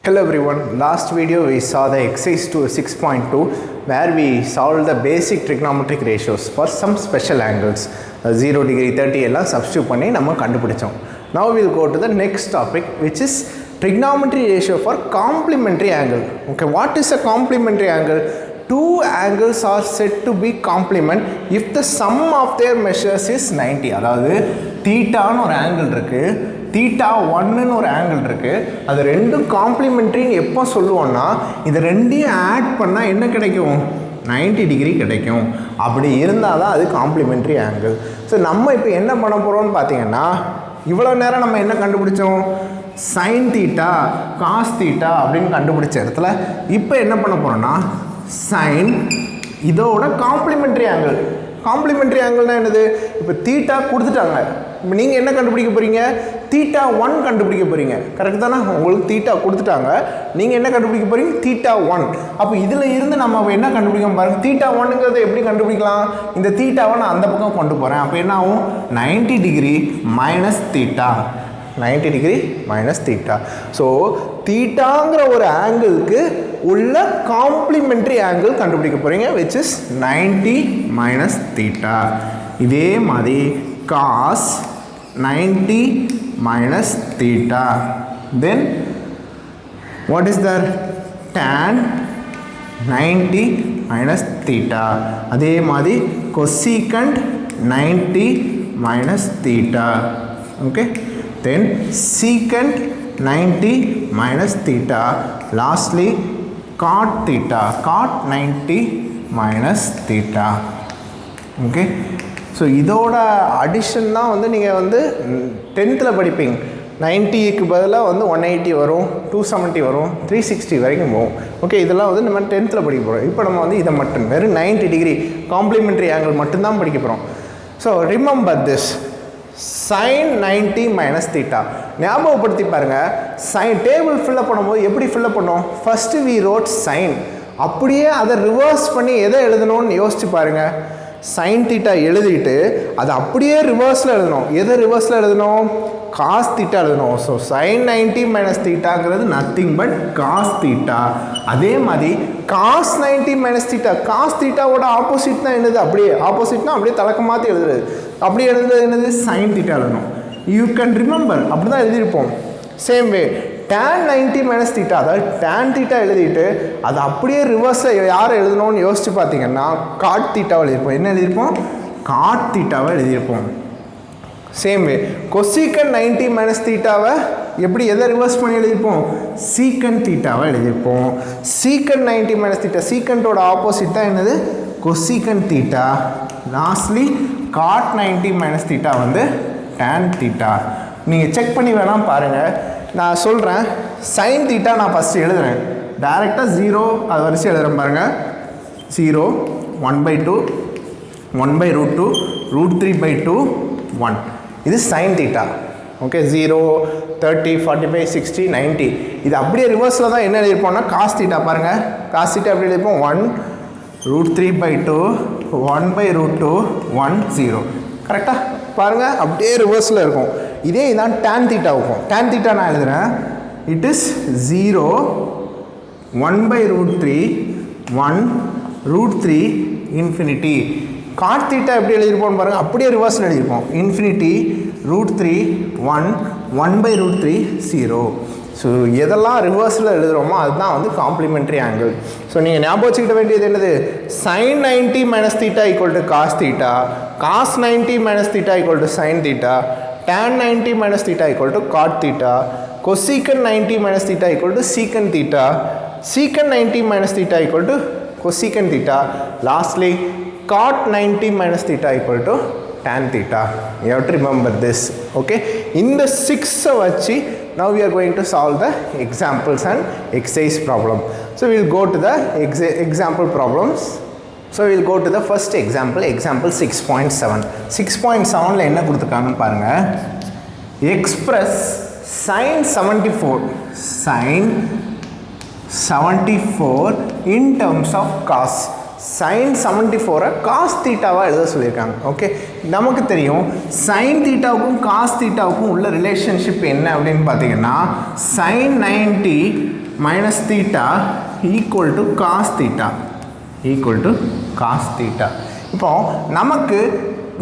Hello everyone, last video we saw the exercise to 6.2 where we solved the basic trigonometric ratios for some special angles 0 degree 30 எல்லாம் substitute பண்ணி நம்ம கண்டுபிடிச்சோம். Now we will go to the next topic which is trigonometry ratio for complementary angle. Okay, what is a complementary angle? Two angles are said to be complement if the sum of their measures is 90. அதாவது தீட்டான்னு ஒரு angle இருக்கு, theta 1ன்னு ஒரு angle இருக்கு, அது ரெண்டும் காம்ப்ளிமெண்ட்ரின்னு எப்போ சொல்லுவோம்னா இது ரெண்டையும் ஆட் பண்ணால் என்ன கிடைக்கும், 90 டிகிரி கிடைக்கும். அப்படி இருந்தால் தான் அது காம்ப்ளிமெண்ட்ரி ஆங்கிள். ஸோ நம்ம இப்போ என்ன பண்ண போகிறோம்னு பார்த்தீங்கன்னா இவ்வளோ நேரம் நம்ம என்ன கண்டுபிடிச்சோம், சைன் தீட்டா காஸ் தீட்டா அப்படின்னு கண்டுபிடிச்ச இடத்துல இப்போ என்ன பண்ண போகிறோம்னா சைன் இதோட காம்ப்ளிமெண்ட்ரி ஆங்கிள். காம்ப்ளிமெண்ட்ரி ஆங்கிள்னா என்னது, இப்போ தீட்டா கொடுத்துட்டாங்க, இப்போ நீங்கள் என்ன கண்டுபிடிக்க போகிறீங்க, தீட்டா 1 கண்டுபிடிக்க போகிறீங்க. கரெக்ட் தானே, உங்களுக்கு தீட்டா கொடுத்துட்டாங்க, நீங்கள் என்ன கண்டுபிடிக்க போகிறீங்க, தீட்டா 1. அப்போ இதில் இருந்து நம்ம என்ன கண்டுபிடிக்க பாருங்கள், தீட்டா 1ங்கிறத எப்படி கண்டுபிடிக்கலாம், இந்த தீட்டாவை நான் அந்த பக்கம் கொண்டு போகிறேன், அப்போ என்ன ஆகும் 90 degree minus theta, 90 degree minus theta. So தீட்டாங்கிற ஒரு ஆங்கிளுக்கு உள்ள காம்ப்ளிமெண்ட்ரி ஆங்கிள் கண்டுபிடிக்க போகிறீங்க which is 90 மைனஸ் தீட்டா. இதே மாதிரி cos 90 minus theta. Then what is there, tan 90 minus theta. அதே மாதிரி cosecant 90 minus theta. Okay, then secant 90 minus theta. Lastly cot theta, cot 90 minus theta. Okay, so இதோட addition தான் வந்து நீங்கள் வந்து 10th படிப்பீங்க. 90க்கு பதிலாக வந்து 180 வரும், 270 வரும், 360 வரைக்கும் போகும். ஓகே, இதெல்லாம் வந்து நம்ம 10th படிக்க போகிறோம். இப்போ நம்ம வந்து இதை மட்டும் வெறும் 90 டிகிரி காம்ப்ளிமெண்ட்ரி ஆங்கிள் மட்டும்தான் படிக்க போகிறோம். So remember this, sin 90 minus theta. ஞாபகப்படுத்தி பாருங்கள், சைன் டேபிள் ஃபில்லப் பண்ணும்போது எப்படி ஃபில்லப் பண்ணோம், ஃபஸ்ட்டு வி ரோட் சைன், அப்படியே அதை ரிவர்ஸ் பண்ணி எதை எழுதணும்னு யோசிச்சு பாருங்கள். சைன் தீட்டா எழுதிட்டு அதை அப்படியே ரிவர்ஸில் எழுதணும். எதை ரிவர்ஸில் எழுதணும், காஸ் தீட்டா எழுதணும். ஸோ சைன் 90 மைனஸ் தீட்டாங்கிறது நத்திங் பட் காஸ் தீட்டா. அதே மாதிரி காஸ் 90 மைனஸ் தீட்டா, காஸ் தீட்டாவோட ஆப்போசிட் தான் என்னது, அப்படியே ஆப்போசிட்னா அப்படியே தலக்க மாற்றி எழுதுறது, அப்படி எழுதுறது என்னது, சைன் தீட்டா எழுதணும். யூ கேன் ரிமெம்பர், அப்படி தான் எழுதியிருப்போம். Same way tan 90 minus theta, அதாவது tan தீட்டா எழுதிட்டு அது அப்படியே ரிவர்ஸில் யாரை எழுதணும்னு யோசிச்சு பார்த்தீங்கன்னா காட் தீட்டாவை எழுதியிருப்போம். என்ன எழுதியிருப்போம், காட் தீட்டாவை எழுதியிருப்போம். சேம் வே கொசீகன் 90 மைனஸ் தீட்டாவை எப்படி எதை ரிவர்ஸ் பண்ணி எழுதியிருப்போம், சீக்கன் தீட்டாவை எழுதியிருப்போம். சீக்கன் 90 மைனஸ் தீட்டா, சீக்கண்டோட ஆப்போசிட் தான் என்னது, cosecant theta. Lastly cot 90 minus theta வந்து tan தீட்டா. நீங்கள் செக் பண்ணி வேணாம் பாருங்கள், நான் சொல்கிறேன். சைன் தீட்டா நான் ஃபஸ்ட்டு எழுதுகிறேன், டைரெக்டாக 0 அது வரிசை எழுதுகிறேன் பாருங்கள். 0 1/2 1/√2 √3/2 1, இது சைன் தீட்டா. ஓகே, 0 30 45 60 90, இது அப்படியே ரிவர்ஸில் தான் என்ன எழுதியிருப்போம்னா காஸ் தீட்டா. பாருங்கள், காஸ் தீட்டா எப்படி எழுதியிருப்போம், 1 √3/2 1/√2 1 0. கரெக்டாக பாருங்கள், அப்படியே ரிவர்ஸில் இருக்கும். இதே இதான் tan தீட்டாவுக்கும். tan தீட்டா நான் எழுதுகிறேன், it is 0 1/√3 1 √3 infinity. God theta எப்படி எழுதியிருப்போம் பாருங்கள், அப்படியே ரிவர்ஸில் எழுதியிருப்போம், இன்ஃபினிட்டி √3 1 1/√3 0. ஸோ எதெல்லாம் ரிவர்ஸில் எழுதுகிறோமோ அதுதான் வந்து காம்ப்ளிமெண்ட்ரி ஆங்கிள். ஸோ நீங்கள் ஞாபகம் வச்சுக்கிட்ட வேண்டியது என்னது, sine 90 minus theta equal to cos theta, cos 90 minus theta equal to sine theta, tan 90 minus theta equal to cot theta, cosecant 90 minus theta equal to secant theta, secant 90 minus theta equal to cosecant theta, lastly cot 90 minus theta equal to tan theta. You have to remember this. Okay, in the 6 vachi now we are going to solve the examples and exercise problem. So we will go to the example problems. So we will go to the first example, example 6.7. 6.7 la enna kuduthirukanga parunga, express sin 74 in terms of cos. sin 74 cos தீட்டாவாக எழுத சொல்லியிருக்காங்க. Okay, நமக்கு தெரியும் sin தீட்டாவுக்கும் cos தீட்டாவுக்கும் உள்ள relationship என்ன அப்படின்னு பார்த்தீங்கன்னா sin 90 minus theta equal to cos theta இப்போ நமக்கு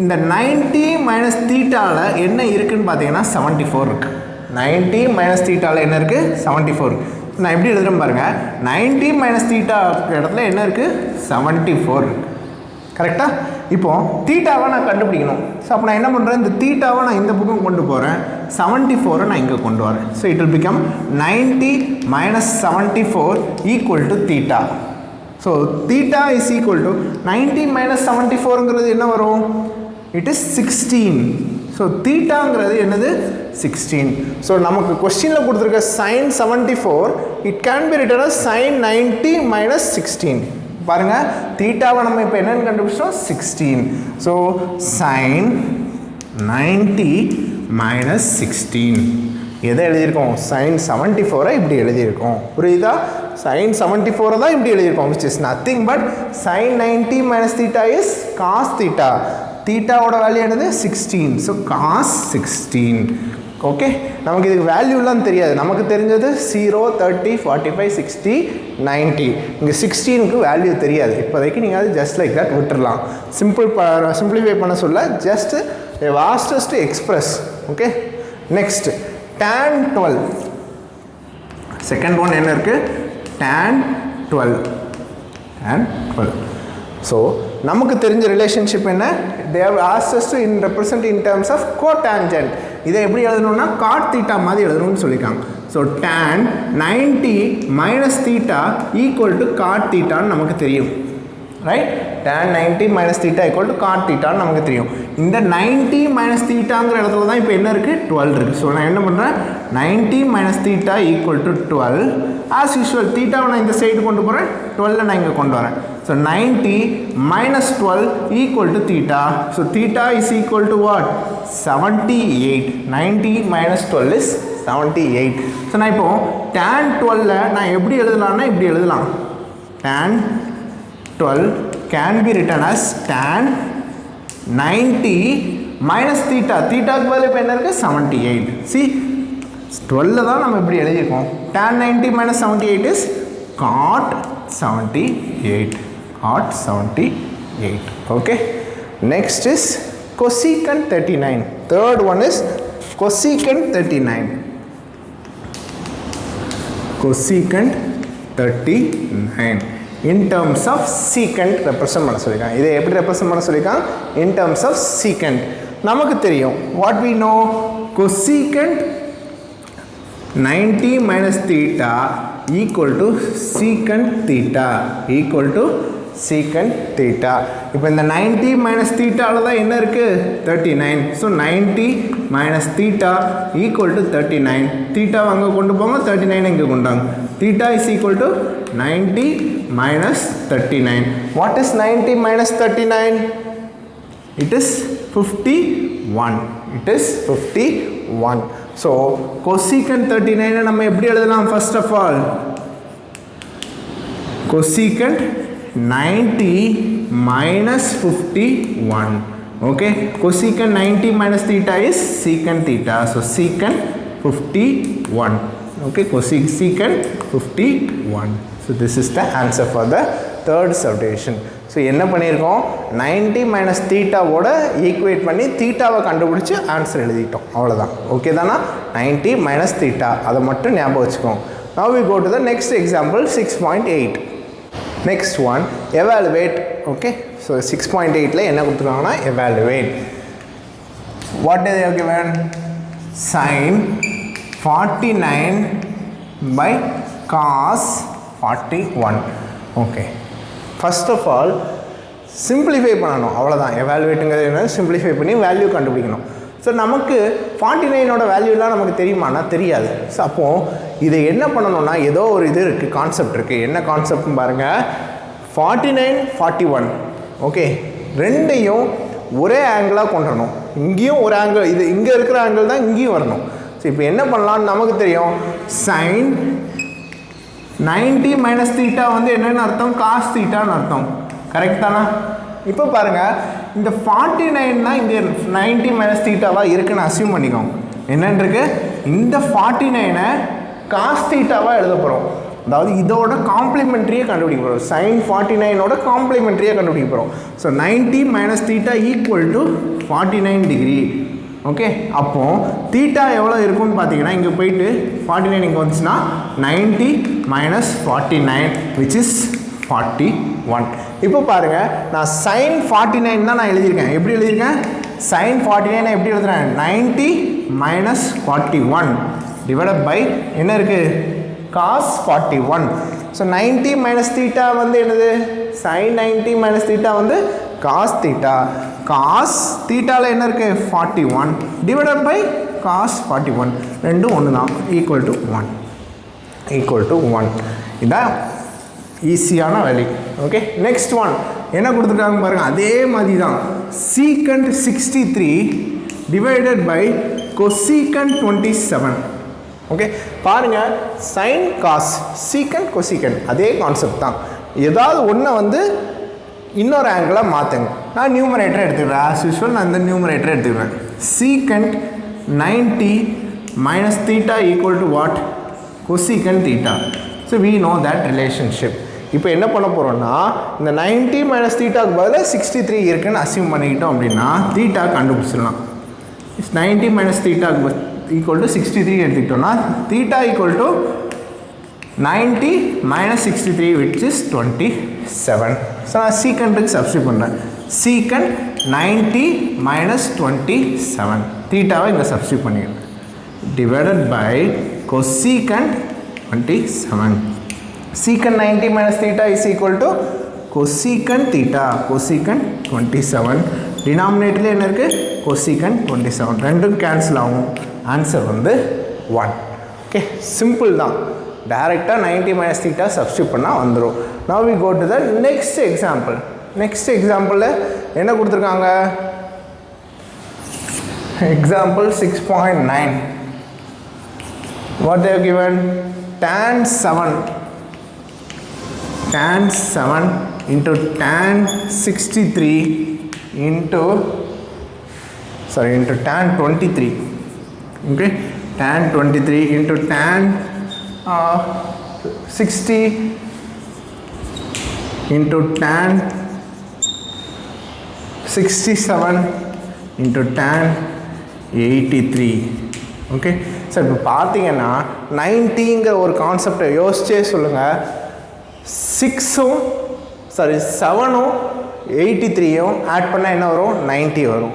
இந்த 90 minus theta என்ன இருக்குன்னு பார்த்தீங்கன்னா 74 இருக்கு. 90 minus theta என்ன இருக்கு 74. நான் எப்படி எழுதுறேன் பாருங்க, 90 minus theta இடத்துல என்ன இருக்கு 74 இருக்கு. கரெக்டா? இப்போ தீட்டாவை நான் கண்டுபிடிக்கணும். ஸோ அப்போ நான் என்ன பண்ணுறேன், இந்த தீட்டாவை நான் இந்த பக்கம் கொண்டு போகிறேன், 74 நான் இங்கே கொண்டு வரேன். So it will become 90 minus 74 equal to theta. So theta is equal to 90 minus 74ங்கிறது என்ன வரும், it is 16. ஸோ தீட்டாங்கிறது என்னது 16. ஸோ நமக்கு கொஸ்டினில் கொடுத்துருக்க sin 74 it can be written as sin 90 minus 16. பாருங்க, தீட்டாவை நம்ம இப்போ என்னன்னு கண்டுபிடிச்சோம் 16. ஸோ sin 90 minus 16 எதை எழுதியிருக்கோம், sin 74 இப்படி எழுதியிருக்கோம். புரியுதா? sin 74 தான் இப்படி எழுதியிருக்கோம், which is nothing but sin 90 minus theta is cos theta. தீட்டாவோட வேல்யூ என்னது 16. So cos 16. ஓகே, நமக்கு இதுக்கு வேல்யூலாம் தெரியாது, நமக்கு தெரிஞ்சது 0, 30, 45, 60, 90. இங்கே 16க்கு வேல்யூ தெரியாது. இப்போதைக்கு நீங்கள் அது ஜஸ்ட் லைக் தட் விட்டுடலாம். சிம்பிளிஃபை பண்ண சொல்ல just asked us to express. Okay, next tan 12. Second one என்ன இருக்குது, tan 12. ஸோ நமக்கு தெரிஞ்ச ரிலேஷன்ஷிப் என்ன, they have asked us to represent in terms of cotangent. இதை எப்படி எழுதணும்னா cot theta மாதிரி எழுதணும்னு சொல்லியிருக்காங்க. So tan 90 minus theta equal to cot theta நமக்கு தெரியும். Right, tan 90 minus theta equal to cot theta நமக்கு தெரியும். இந்த 90 minus thetaங்கிற இடத்துல தான் இப்போ என்ன இருக்குது 12 இருக்குது. ஸோ நான் என்ன பண்ணுறேன், 90 minus theta equal to 12. as usual தீட்டாவை நான் இந்த சைடு கொண்டு போகிறேன், 12 நான் இங்கே கொண்டு வரேன். So 90 minus 12 equal to theta. So theta is equal to what, 78. 90 minus 12 is 78. So நான் இப்போ tan 12 நான் எப்படி எழுதலாம்னா இப்படி எழுதலாம், tan 12 can be written as tan 90 minus theta. தீட்டாக்கு பதில் இப்போ என்ன இருக்குது 78. see 12 தான் நம்ம இப்படி எழுதியிருக்கோம். tan 90 minus 78 is cot 78. Okay, next is cosecant 39. third one is cosecant 39. cosecant 39 in terms of secant represent பண்ண சொல்லிருக்காங்க. இதை எப்படி ரெப்ரசன்ட் பண்ண சொல்லிருக்காங்க, in terms of secant. நமக்கு தெரியும், what we know, cosecant 90 minus theta equal to secant theta இப்போ இந்த 90 minus theta தான் என்ன இருக்கு 39. So 90 minus theta equal to 39. theta அங்கே கொண்டு போங்க, 39 இங்கே கொண்டாங்க. theta is equal to 90 minus 39. what is 90 minus 39? it is 51. So cosecant 39 நம்ம எப்படி எழுதலாம், first of all cosecant 90 minus 51. okay, cosecant 90 minus theta is secant theta. so secant 51. okay, cosecant 51. so this is the answer for the third subdivision. So என்ன பண்ணியிருக்கோம், 90 minus தீட்டாவோட equate பண்ணி தீட்டாவை கண்டுபிடிச்சி answer எழுதிட்டோம், அவ்வளோதான். ஓகே தானா, 90 மைனஸ் தீட்டா, அதை மட்டும் ஞாபகம் வச்சுக்கோங்க. now we go to the next example 6.8. next one evaluate. okay, so 6.8ல என்ன கொடுத்துருக்காங்கன்னா evaluate. what they have given, sin 49 by cos 41. okay, first of all simplify பண்ணணும், அவ்வளோதான். எவாலுவேட்டுங்கிறது என்ன, சிம்பிளிஃபை பண்ணி வேல்யூ கண்டுபிடிக்கணும். ஸோ நமக்கு 49ஓட வேல்யூலாம் நமக்கு தெரியுமானா தெரியாது. ஸோ அப்போது இதை என்ன பண்ணணும்னா, ஏதோ ஒரு இது இருக்குது, கான்செப்ட் இருக்குது. என்ன கான்செப்ட்னு பாருங்கள், 49 41. ஓகே, ரெண்டையும் ஒரே ஆங்கிளாக கொண்டு வரணும். இங்கேயும் ஒரு ஆங்கிள், இது இங்கே இருக்கிற ஆங்கிள் தான் இங்கேயும் வரணும். ஸோ இப்போ என்ன பண்ணலான்னு நமக்கு தெரியும், sin 90 மைனஸ் தீட்டா வந்து என்னென்னு அர்த்தம், காஸ் தீட்டான்னு அர்த்தம். கரெக்ட் தானா? இப்போ பாருங்கள், இந்த 49 தான் இங்கே 90 மைனஸ் தீட்டாவாக இருக்குன்னு அசியூம் பண்ணிக்கோங்க. என்னன்னு இருக்கு, இந்த 49ஐ காஸ் தீட்டாவாக எழுத போகிறோம். அதாவது இதோட காம்ப்ளிமெண்ட்ரியை கண்டுபிடிக்க போகிறோம். sin 49ஓட காம்ப்ளிமெண்ட்ரியை கண்டுபிடிக்க போகிறோம். So 90 minus theta equal to 49 degree. Okay, அப்போது தீட்டா எவ்வளோ இருக்குன்னு பார்த்தீங்கன்னா இங்கே போயிட்டு 49 இங்கே வந்துச்சுன்னா 90 மைனஸ் 49 விச் இஸ் 41. இப்போ பாருங்கள், நான் sin 49 தான் நான் எழுதியிருக்கேன். எப்படி எழுதியிருக்கேன்? sin 49 எப்படி எழுதுறேன்? 90 மைனஸ் 41 டிவைடட் பை என்ன இருக்குது? cos 41. ஸோ 90 மைனஸ் தீட்டா வந்து என்னது? sin 90 மைனஸ் தீட்டா வந்து cos தீட்டா. cos தீட்டாவில் என்ன இருக்குது? 41 டிவைடட் பை cos 41. ரெண்டும் ஒன்று தான், ஈக்குவல் டு 1. இதான் ஈஸியான வேல்யூ. ஓகே, நெக்ஸ்ட் ஒன் என்ன கொடுத்துருக்காங்க பாருங்கள். அதே மாதிரி தான் secant 63 divided by cosecant 27. Okay, பாருங்கள், sin cos secant cosecant அதே கான்செப்ட் தான். ஏதாவது ஒன்றை வந்து இன்னொரு ஆங்கிளாக மாற்றுங்க. நான் நியூமரேட்டரை எடுத்துக்கிறேன். ஆஸ் யூஸ்வல் நான் இந்த நியூமரேட்டரை எடுத்துக்கிறேன். secant 90 minus theta equal to what? cosecant theta. So we know that relationship. இப்போ என்ன பண்ண போகிறோம்னா, இந்த 90 மைனஸ் தீட்டாவுக்கு பதிலாக 63 இருக்குன்னு அசியூம் பண்ணிக்கிட்டோம் அப்படின்னா தீட்டா கண்டுபிடிச்சிடலாம். 90 மைனஸ் தீட்டாவுக்கு ஈக்குவல் டு 63 எடுத்துக்கிட்டோம்னா theta equal to 90 minus 63 which is 27. So நான் சீக்கண்ட்டுக்கு சப்ஸ்டியூட் பண்ணுறேன். சீக்கண்ட் 90 மைனஸ் 27 தீட்டாவை இங்கே சப்ஸ்டியூட் பண்ணிக்கிறேன். Divided by cosecant 27. secant 90 minus theta is equal to cosecant theta. cosecant 27. denominator என்ன இருக்கு? cosecant 27. ரெண்டும் கேன்சல் ஆகும். ஆன்சர் வந்து 1. ஓகே, சிம்பிள் தான். டைரெக்டாக 90 minus theta சப்ஸ்டியூட் பண்ணால் வந்துடும். now we go to the next example. next example என்ன கொடுத்துருக்காங்க? example 6.9. what they have given? tan 7 into tan 63 into tan 23. okay, tan 23 into tan 60 into tan 67 into tan 83. Okay sir, இப்போ பார்த்தீங்கன்னா 90ங்கிற ஒரு கான்செப்டை யோசிச்சே சொல்லுங்கள். 7ம் 83யும் ஆட் பண்ணால் என்ன வரும்? 90 வரும்.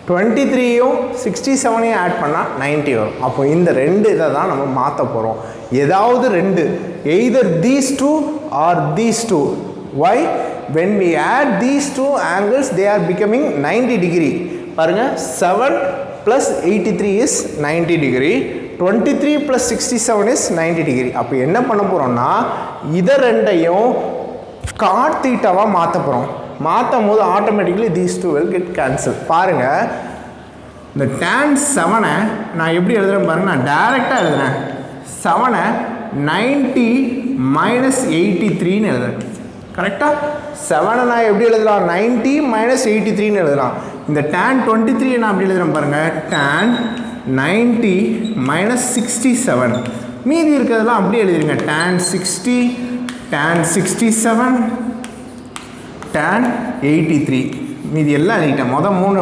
23யும் 67யும் ஆட் பண்ணால் 90 வரும். அப்போ இந்த ரெண்டு இதை தான் நம்ம மாற்ற போகிறோம். ஏதாவது ரெண்டு, either these two or these two. why? when we add these two angles they are becoming 90 degree. பாருங்கள், 7 plus 83 is 90 degree. 23 plus 67 is 90 degree. அப்போ என்ன பண்ண போகிறோம்னா இதை ரெண்டையும் cot தீட்டாவாக மாற்ற போகிறோம். மாற்றும் போது automatically these two will get cancelled. பாருங்கள், இந்த tan 7-ஐ நான் எப்படி எழுதுறேன் பாருங்கள். நான் டைரெக்டாக எழுதுறேன். 7-ஐ 90 மைனஸ் 83ன்னு எழுதுறேன். கரெக்டாக 7-ஐ நான் எப்படி எழுதலாம்? 90 மைனஸ் 83ன்னு எழுதலாம். இந்த tan 23 நான் அப்படி எழுதுறேன் பாருங்கள். tan 90 minus 67. மீதி இருக்கிறதெல்லாம் அப்படியே எழுதிருங்க. tan 60, tan 67, tan 83. மீதி எல்லாம் எழுதிட்டேன்.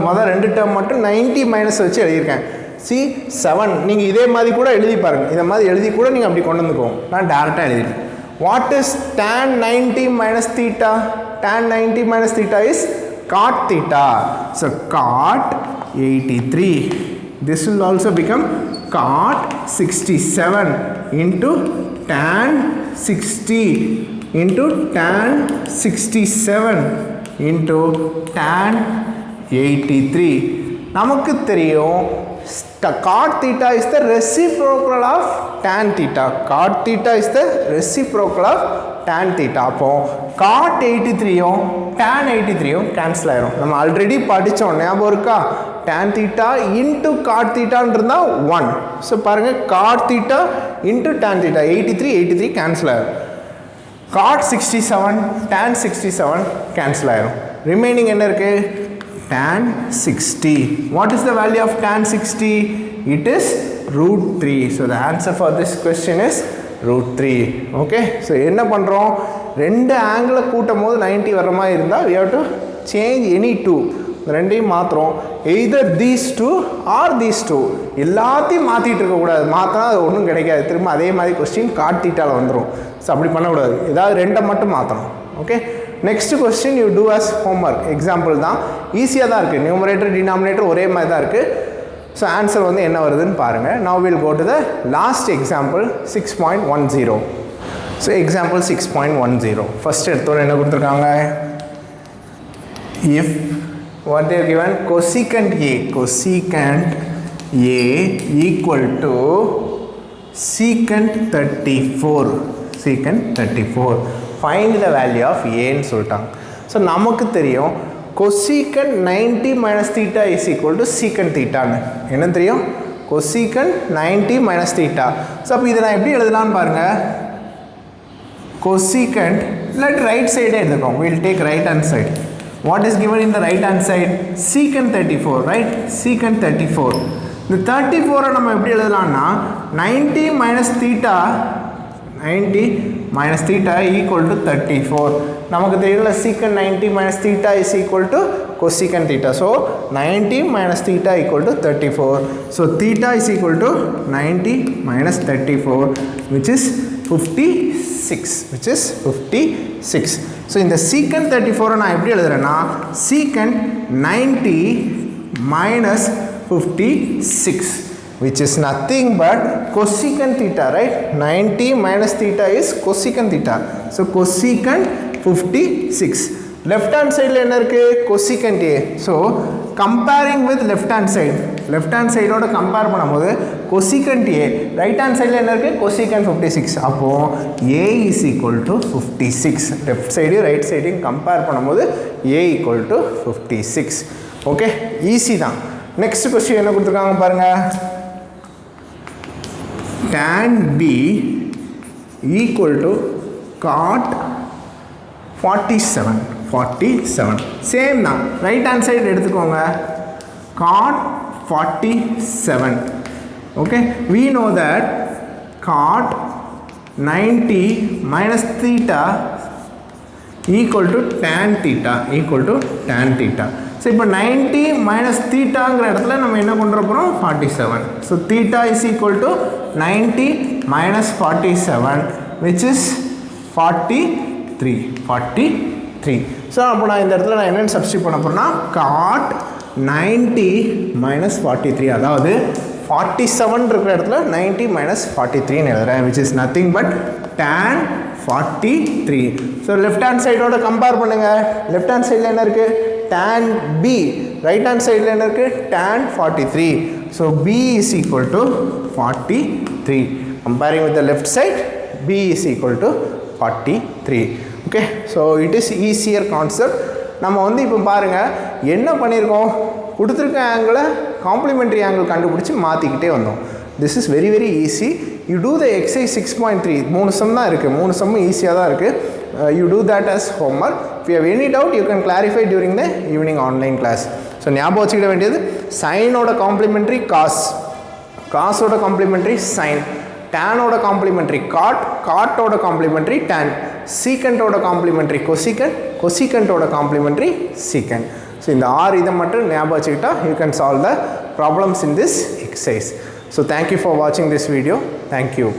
மொதல் ரெண்டு டேர்ம் மட்டும் 90 மைனஸ் வச்சு எழுதியிருக்கேன். 7 நீங்கள் இதே மாதிரி கூட எழுதி பாருங்கள். இதை மாதிரி எழுதி கூட நீங்கள் அப்படி கொண்டு வந்துக்குவோம். நான் டேரெக்டாக எழுதிட்டேன். What is tan 90 minus theta? tan 90 minus theta is cot theta. So cot 83. This will also become cot 67 into tan 60 into tan 67 into tan 83. நமக்கு தெரியும் cot theta is the reciprocal of tan theta. cot theta is the reciprocal of tan theta. அப்போ cot 83யும் tan 83யும் cancel ஆயிரும். நம்ம already படித்தோம், ஞாபகம் இருக்கா? tan theta into cot thetaன்னு இருந்தால் 1. So பாருங்கள், cot theta into tan theta 83 cancel ஆயிரும். cot 67 tan 67 cancel ஆயிரும். ரிமைனிங் என்ன இருக்குது? tan 60. What is the value of tan 60? It is √3. So the answer for this question is √3. Okay, so என்ன பண்ணுறோம், ரெண்டு ஆங்கிளை கூட்டும் போது 90 வர மாதிரி இருந்தால் we have to change any two. ரெண்டையும் மாற்றுறோம். Either these two or these two. எல்லாத்தையும் மாற்றிட்டு இருக்கக்கூடாது. மாற்றினா அது ஒன்றும் கிடைக்காது. திரும்ப அதே மாதிரி கொஸ்டின் காட் தீட்டாவில் வந்துடும். ஸோ அப்படி பண்ணக்கூடாது. ஏதாவது ரெண்டை மட்டும் மாற்றணும். ஓகே, next question you do as homework. Example தான், ஈஸியாக தான் இருக்குது. நியூமரேட்டர் டினாமினேட்டர் ஒரே மாதிரி தான் இருக்குது. ஸோ ஆன்சர் வந்து என்ன வருதுன்னு பாருங்கள். Now will go to the last example 6.10. So example 6.10 first எடுத்தோன்னு என்ன கொடுத்துருக்காங்க, if what they have given, cosecant A equal to secant 34. Find the value of A ன்னு சொல்லிட்டாங்க. ஸோ நமக்கு தெரியும் cosecant 90 minus theta is equal to secant theta. என்ன தெரியும், cosecant 90 minus theta. So அப்போ இதை நான் எப்படி எழுதலான்னு பாருங்கள். cosecant, let right side எடுத்துக்கோம். we'll take right hand side. What is given in the right hand side? Secant 34, right? Secant 34. இந்த 34 நம்ம எப்படி எழுதலாம்னா 90 minus theta equal to 34. நமக்கு தெரியல secant 90 minus theta is equal to cosecant theta. So 90 minus theta equal to 34. So theta is equal to 90 minus 34, which is 56. So in the secant 34 நான் எப்படி எழுதுறேன்னா secant 90 minus 56, which is nothing but cosecant theta, right? 90 minus theta is cosecant theta. So cosecant 56. Left hand side என்ன இருக்கு, cosecant A. So comparing with left hand side ஓட compare பண்ணும்போது cosecant A, right hand side என்ன இருக்கு, cosecant 56. அப்போ A is equal to 56. left side right side compare பண்ணும்போது A equal to 56. Okay, easy தான். Next question என்ன கொடுத்துருக்காங்க பாருங்க. tan B equal to cot 47. Same தான், ரைட் ஹேண்ட் சைடு எடுத்துக்கோங்க. cot 47. Okay, we know that cot 90 minus theta equal to tan theta. So இப்போ 90 minus தீட்டாங்கிற இடத்துல நம்ம என்ன பண்ணுற போகிறோம், 47. So theta is equal to 90 minus 47, which is 43. So அப்போ நான் இந்த இடத்துல நான் என்னென்னு சப்ஸ்டியூட் பண்ண போகிறேன்னா cot 90 மைனஸ் 43, அதாவது 47 இருக்கிற இடத்துல 90 மைனஸ் 43ன்னு எழுதுறேன், which is nothing but tan 43. So left hand சைடோட கம்பேர் பண்ணுங்கள். லெஃப்ட் ஹேண்ட் சைடில் என்ன இருக்குது, tan B. ரைட் ஹேண்ட் சைடில் என்ன இருக்குது, tan 43. So B is equal to 43. Comparing with the left side, B is equal to 43. Okay, so it is easier concept. நம்ம வந்து இப்போ பாருங்கள் என்ன பண்ணியிருக்கோம், கொடுத்துருக்க ஆங்கிளை காம்ப்ளிமெண்ட்ரி ஆங்கிள் கண்டுபிடிச்சி மாற்றிக்கிட்டே வந்தோம். This is very very easy. You do the exercise 6.3. 3 sum தான் இருக்குது. 3 சம்மும் ஈஸியாக தான் இருக்குது. You do that as homework. If you have any doubt, you can clarify during the evening online class. So ஞாபகம் வச்சுக்கிட வேண்டியது, சைனோட காம்ப்ளிமெண்ட்ரி காஸ், காஸோட காம்ப்ளிமெண்ட்ரி சைன், டேனோட காம்ப்ளிமெண்ட்ரி காட், காட்டோட காம்ப்ளிமெண்ட்ரி டேன், சீக்கண்டோட காம்ப்ளிமெண்ட்ரி கொசிகண்ட், கொசிகண்டோட காம்ப்ளிமெண்ட்ரி சீக்கண்ட். ஸோ இந்த 6 இதை மட்டும் ஞாபகம் வச்சுக்கிட்டா you can solve the problems in this exercise. So thank you for watching this video. Thank you.